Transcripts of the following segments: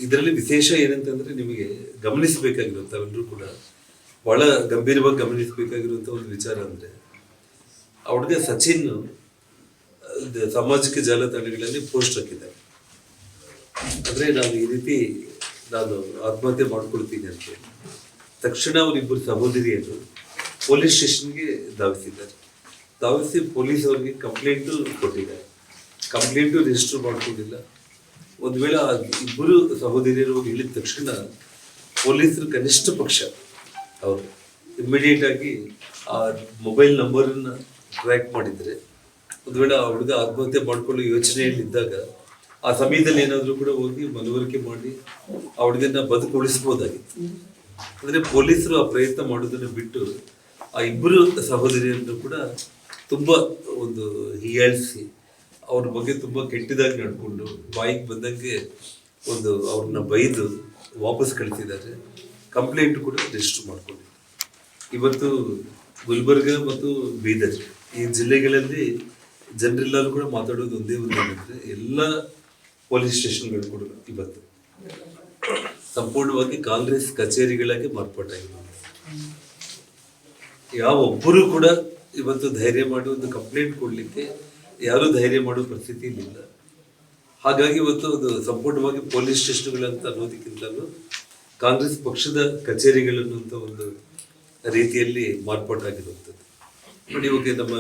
ಇದರಲ್ಲಿ ವಿಶೇಷ ಏನಂತಂದ್ರೆ ನಿಮಗೆ ಗಮನಿಸಬೇಕಾಗಿರುವಂತ ತಾವೆಲ್ಲರೂ ಕೂಡ ಬಹಳ ಗಂಭೀರವಾಗಿ ಗಮನಿಸಬೇಕಾಗಿರುವಂತ ಒಂದು ವಿಚಾರ ಅಂದ್ರೆ ಆ ಹುಡುಗ ಸಚಿನ್ ಸಾಮಾಜಿಕ ಜಾಲತಾಣಗಳಲ್ಲಿ ಪೋಸ್ಟ್ ಹಾಕಿದ್ದಾರೆ. ಅಂದ್ರೆ ನಾನು ಈ ರೀತಿ ನಾನು ಆತ್ಮಹತ್ಯೆ ಮಾಡ್ಕೊಳ್ತೀನಿ ಅಂತ ಹೇಳಿ ತಕ್ಷಣ ಅವರಿಬ್ಬರು ಸಹೋದರಿಯರು ಪೊಲೀಸ್ ಸ್ಟೇಷನ್ಗೆ ಧಾವಿಸಿದ್ದಾರೆ. ಧಾವಿಸಿ ಪೊಲೀಸ್ ಅವರಿಗೆ ಕಂಪ್ಲೇಂಟು ಕೊಟ್ಟಿದ್ದಾರೆ. ಕಂಪ್ಲೇಂಟು ರಿಜಿಸ್ಟರ್ ಮಾಡ್ಕೊಂಡಿಲ್ಲ. ಒಂದು ವೇಳೆ ಆ ಇಬ್ಬರು ಸಹೋದರಿಯರು ಹೇಳಿದ ತಕ್ಷಣ ಪೊಲೀಸರು ಕನಿಷ್ಠ ಪಕ್ಷ ಅವರು ಇಮ್ಮಿಡಿಯೇಟ್ ಆಗಿ ಆ ಮೊಬೈಲ್ ನಂಬರನ್ನು ಟ್ರ್ಯಾಕ್ ಮಾಡಿದರೆ ಒಂದು ವೇಳೆ ಆ ಹುಡುಗ ಆತ್ಮಹತ್ಯೆ ಮಾಡಿಕೊಳ್ಳೋ ಯೋಚನೆಯಲ್ಲಿದ್ದಾಗ ಆ ಸಮಯದಲ್ಲಿ ಏನಾದರೂ ಕೂಡ ಹೋಗಿ ಮನವರಿಕೆ ಮಾಡಿ ಆ ಹುಡುಗನ ಬದುಕುಳಿಸ್ಬೋದಾಗಿತ್ತು. ಅಂದರೆ ಪೊಲೀಸರು ಆ ಪ್ರಯತ್ನ ಮಾಡೋದನ್ನು ಬಿಟ್ಟು ಆ ಇಬ್ಬರು ಸಹೋದರಿಯರನ್ನು ಕೂಡ ತುಂಬ ಒಂದು ಹೀಯಾಳಿಸಿ ಅವ್ರ ಬಗ್ಗೆ ತುಂಬ ಕೆಟ್ಟದಾಗಿ ನಡ್ಕೊಂಡು ಬಾಯಿಗೆ ಬಂದಂಗೆ ಒಂದು ಅವ್ರನ್ನ ಬೈದು ವಾಪಸ್ ಕಳಿಸಿದ್ದಾರೆ. ಕಂಪ್ಲೇಂಟ್ ಕೂಡ ರಿಜಿಸ್ಟರ್ ಮಾಡ್ಕೊಂಡಿದ್ದಾರೆ. ಇವತ್ತು ಗುಲ್ಬರ್ಗ ಮತ್ತು ಬೀದರ್ ಈ ಜಿಲ್ಲೆಗಳಲ್ಲಿ ಜನರೆಲ್ಲರೂ ಕೂಡ ಮಾತಾಡೋದು ಒಂದೇ ಒಂದು ಏನಂದ್ರೆ ಎಲ್ಲ ಪೊಲೀಸ್ ಸ್ಟೇಷನ್ಗಳು ಕೂಡ ಇವತ್ತು ಸಂಪೂರ್ಣವಾಗಿ ಕಾಂಗ್ರೆಸ್ ಕಚೇರಿಗಳಾಗಿ ಮಾರ್ಪಾಟಾಗಿದೆ. ಯಾವೊಬ್ಬರು ಕೂಡ ಇವತ್ತು ಧೈರ್ಯ ಮಾಡಿ ಒಂದು ಕಂಪ್ಲೇಂಟ್ ಕೊಡ್ಲಿಕ್ಕೆ ಯಾರೂ ಧೈರ್ಯ ಮಾಡೋ ಪರಿಸ್ಥಿತಿ ಇಲ್ಲ. ಹಾಗಾಗಿ ಇವತ್ತು ಅದು ಸಂಪೂರ್ಣವಾಗಿ ಪೊಲೀಸ್ ಸ್ಟೇಷನ್ಗಳಂತ ಅನ್ನೋದಕ್ಕಿಂತಲೂ ಕಾಂಗ್ರೆಸ್ ಪಕ್ಷದ ಕಚೇರಿಗಳನ್ನುವಂಥ ಒಂದು ರೀತಿಯಲ್ಲಿ ಮಾರ್ಪಾಟಾಗಿರುವಂಥದ್ದು. ನೋಡಿ, ಇವಾಗ ನಮ್ಮ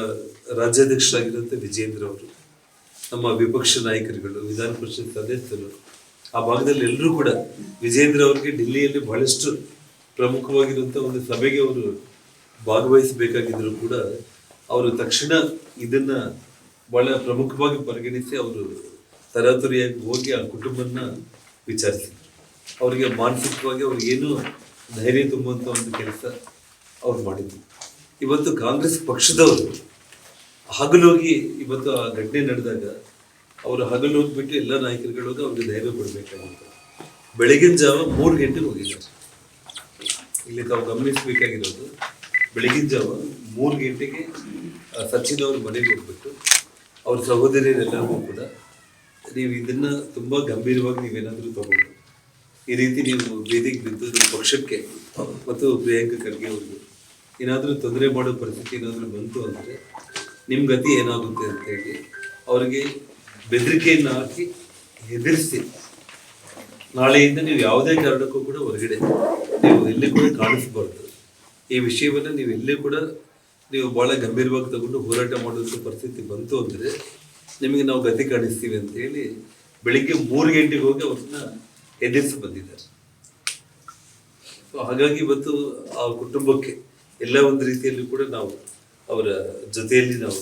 ರಾಜ್ಯಾಧ್ಯಕ್ಷರಾಗಿರುವಂಥ ವಿಜೇಂದ್ರ ಅವರು, ನಮ್ಮ ವಿಪಕ್ಷ ನಾಯಕರುಗಳು, ವಿಧಾನ ಪರಿಷತ್ ಸದಸ್ಯರು, ಆ ಭಾಗದಲ್ಲಿ ಎಲ್ಲರೂ ಕೂಡ ವಿಜೇಂದ್ರ ಅವರಿಗೆ ಡೆಲ್ಲಿಯಲ್ಲಿ ಬಹಳಷ್ಟು ಪ್ರಮುಖವಾಗಿರುವಂಥ ಒಂದು ಸಭೆಗೆ ಅವರು ಭಾಗವಹಿಸಬೇಕಾಗಿದ್ರು ಕೂಡ ಅವರು ತಕ್ಷಣ ಇದನ್ನ ಬಹಳ ಪ್ರಮುಖವಾಗಿ ಪರಿಗಣಿಸಿ ಅವರು ತರಾತುರಿಯಾಗಿ ಹೋಗಿ ಆ ಕುಟುಂಬನ ವಿಚಾರಿಸಿದ್ರು. ಅವರಿಗೆ ಮಾನಸಿಕವಾಗಿ ಅವ್ರಿಗೇನು ಧೈರ್ಯ ತುಂಬುವಂಥ ಒಂದು ಕೆಲಸ ಅವ್ರು ಮಾಡಿದ್ರು. ಇವತ್ತು ಕಾಂಗ್ರೆಸ್ ಪಕ್ಷದವರು ಹಗಲೋಗಿ ಇವತ್ತು ಆ ಘಟನೆ ನಡೆದಾಗ ಅವರು ಹಗಲೋಗ್ಬಿಟ್ಟು ಎಲ್ಲ ನಾಯಕರುಗಳಿಗೆ ಅವ್ರಿಗೆ ಧೈರ್ಯ ಕೊಡಬೇಕಾಗಿತ್ತು. ಬೆಳಗಿನ ಜಾವ 3 ಗಂಟೆಗೆ ಹೋಗಿದ್ದಾರೆ. ಇಲ್ಲಿ ತಾವು ಗಮನಿಸಬೇಕಾಗಿರೋದು, ಬೆಳಗಿನ ಜಾವ 3 ಗಂಟೆಗೆ ಸಚಿನ್ ಅವ್ರ ಮನೆಗೆ ಹೋಗ್ಬಿಟ್ಟು ಅವ್ರ ಸಹೋದರಿಯರೆಲ್ಲರಿಗೂ ಕೂಡ ನೀವು ಇದನ್ನ ತುಂಬಾ ಗಂಭೀರವಾಗಿ ನೀವೇನಾದರೂ ತಗೊಂಡು ಈ ರೀತಿ ನೀವು ವೇದಿಕೆ ಬಿದ್ದು ನಿಮ್ಮ ಪಕ್ಷಕ್ಕೆ ಮತ್ತು ಪ್ರಿಯಾಂಕಾ ಖರ್ಗೆ ಅವ್ರಿಗೆ ಏನಾದರೂ ತೊಂದರೆ ಮಾಡೋ ಪರಿಸ್ಥಿತಿ ಏನಾದರೂ ಬಂತು ಅಂದರೆ ನಿಮ್ಮ ಗತಿ ಏನಾಗುತ್ತೆ ಅಂತ ಹೇಳಿ ಅವರಿಗೆ ಬೆದರಿಕೆಯನ್ನು ಹಾಕಿ ಹೆದರಿಸಿ ನಾಳೆಯಿಂದ ನೀವು ಯಾವುದೇ ಕಾರಣಕ್ಕೂ ಕೂಡ ಹೊರಗಡೆ ನೀವು ಎಲ್ಲಿ ಕೂಡ ಕಾಣಿಸ್ಬಾರ್ದು, ಈ ವಿಷಯವನ್ನು ನೀವು ಎಲ್ಲಿ ಕೂಡ ನೀವು ಭಾಳ ಗಂಭೀರವಾಗಿ ತಗೊಂಡು ಹೋರಾಟ ಮಾಡುವಂಥ ಪರಿಸ್ಥಿತಿ ಬಂತು ಅಂದರೆ ನಿಮಗೆ ನಾವು ಗತಿ ಕಾಣಿಸ್ತೀವಿ ಅಂತ ಹೇಳಿ ಬೆಳಿಗ್ಗೆ 3 ಗಂಟೆಗೆ ಹೋಗಿ ಅವ್ರನ್ನ ಎದುರಿಸಿ ಬಂದಿದ್ದಾರೆ. ಸೊ ಹಾಗಾಗಿ ಇವತ್ತು ಆ ಕುಟುಂಬಕ್ಕೆ ಎಲ್ಲ ಒಂದು ರೀತಿಯಲ್ಲಿ ಕೂಡ ನಾವು ಅವರ ಜೊತೆಯಲ್ಲಿ ನಾವು